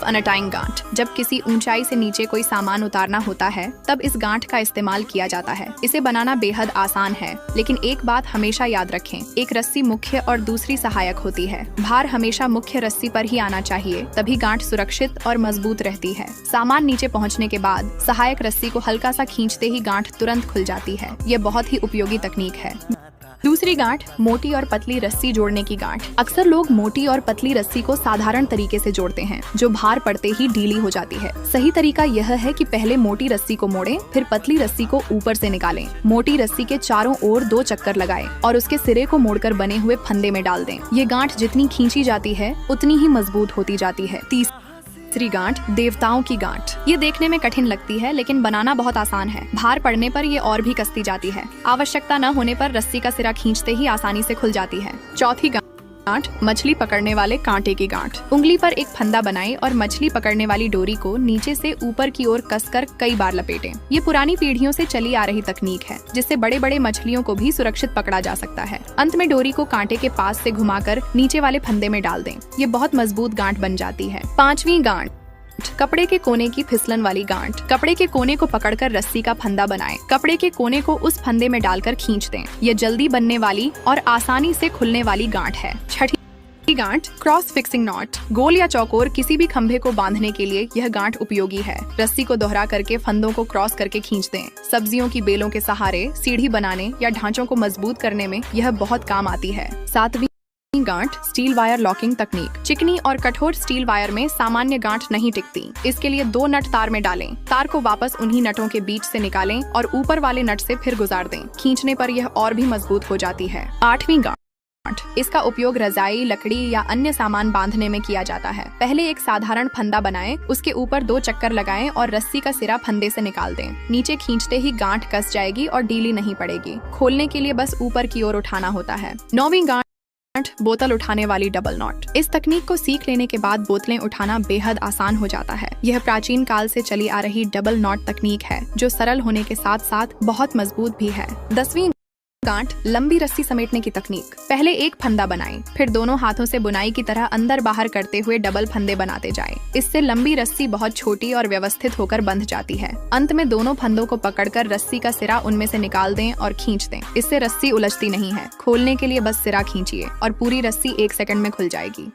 अनटाइंग गांठ। जब किसी ऊंचाई से नीचे कोई सामान उतारना होता है तब इस गांठ का इस्तेमाल किया जाता है। इसे बनाना बेहद आसान है, लेकिन एक बात हमेशा याद रखें, एक रस्सी मुख्य और दूसरी सहायक होती है। भार हमेशा मुख्य रस्सी पर ही आना चाहिए, तभी गांठ सुरक्षित और मजबूत रहती है। सामान नीचे पहुंचने के बाद सहायक रस्सी को हल्का सा खींचते ही गांठ तुरंत खुल जाती है। ये बहुत ही उपयोगी तकनीक है। दूसरी गांठ, मोटी और पतली रस्सी जोड़ने की गांठ। अक्सर लोग मोटी और पतली रस्सी को साधारण तरीके से जोड़ते हैं, जो भार पड़ते ही ढीली हो जाती है। सही तरीका यह है कि पहले मोटी रस्सी को मोड़ें, फिर पतली रस्सी को ऊपर से निकालें। मोटी रस्सी के चारों ओर 2 चक्कर लगाएं और उसके सिरे को मोड़कर बने हुए फंदे में डाल दें। ये गांठ जितनी खींची जाती है उतनी ही मजबूत होती जाती है। तीसरी गांठ, देवताओं की गांठ। ये देखने में कठिन लगती है, लेकिन बनाना बहुत आसान है। भार पड़ने पर ये और भी कसती जाती है। आवश्यकता न होने पर रस्सी का सिरा खींचते ही आसानी से खुल जाती है। चौथी गांठ, मछली पकड़ने वाले कांटे की गांठ। उंगली पर एक फंदा बनाएं और मछली पकड़ने वाली डोरी को नीचे से ऊपर की ओर कसकर कई बार लपेटें। ये पुरानी पीढ़ियों से चली आ रही तकनीक है, जिससे बड़े बड़े मछलियों को भी सुरक्षित पकड़ा जा सकता है। अंत में डोरी को कांटे के पास से घुमाकर नीचे वाले फंदे में डाल दें। ये बहुत मजबूत गांठ बन जाती है। पांचवी गांठ, कपड़े के कोने की फिसलन वाली गांठ। कपड़े के कोने को पकड़कर रस्सी का फंदा बनाएं। कपड़े के कोने को उस फंदे में डालकर खींच दें। ये जल्दी बनने वाली और आसानी से खुलने वाली गांठ है। छठी गांठ, क्रॉस फिक्सिंग नॉट। गोल या चौकोर किसी भी खंभे को बांधने के लिए यह गांठ उपयोगी है। रस्सी को दोहरा करके फंदों को क्रॉस करके खींच दें। सब्जियों की बेलों के सहारे सीढ़ी बनाने या ढांचों को मजबूत करने में यह बहुत काम आती है। सातवीं गांठ, स्टील वायर लॉकिंग तकनीक। चिकनी और कठोर स्टील वायर में सामान्य गांठ नहीं टिकती। इसके लिए 2 नट तार में डालें। तार को वापस उन्हीं नटों के बीच से निकालें और ऊपर वाले नट से फिर गुजार दें। खींचने पर यह और भी मजबूत हो जाती है। आठवीं गांठ, इसका उपयोग रजाई, लकड़ी या अन्य सामान बांधने में किया जाता है। पहले एक साधारण फंदा बनाएं, उसके ऊपर 2 चक्कर लगाएं और रस्सी का सिरा फंदे से निकाल दें। नीचे खींचते ही गांठ कस जाएगी और ढीली नहीं पड़ेगी। खोलने के लिए बस ऊपर की ओर उठाना होता है। 9वीं गांठ, बोतल उठाने वाली डबल नॉट। इस तकनीक को सीख लेने के बाद बोतलें उठाना बेहद आसान हो जाता है। यह प्राचीन काल से चली आ रही डबल नॉट तकनीक है, जो सरल होने के साथ साथ बहुत मजबूत भी है। 10वीं गांठ, लंबी रस्सी समेटने की तकनीक। पहले एक फंदा बनाएं, फिर दोनों हाथों से बुनाई की तरह अंदर बाहर करते हुए डबल फंदे बनाते जाएं। इससे लंबी रस्सी बहुत छोटी और व्यवस्थित होकर बंध जाती है। अंत में दोनों फंदों को पकड़कर रस्सी का सिरा उनमें से निकाल दें और खींच दें। इससे रस्सी उलझती नहीं है। खोलने के लिए बस सिरा खींचिए और पूरी रस्सी 1 सेकंड में खुल जाएगी।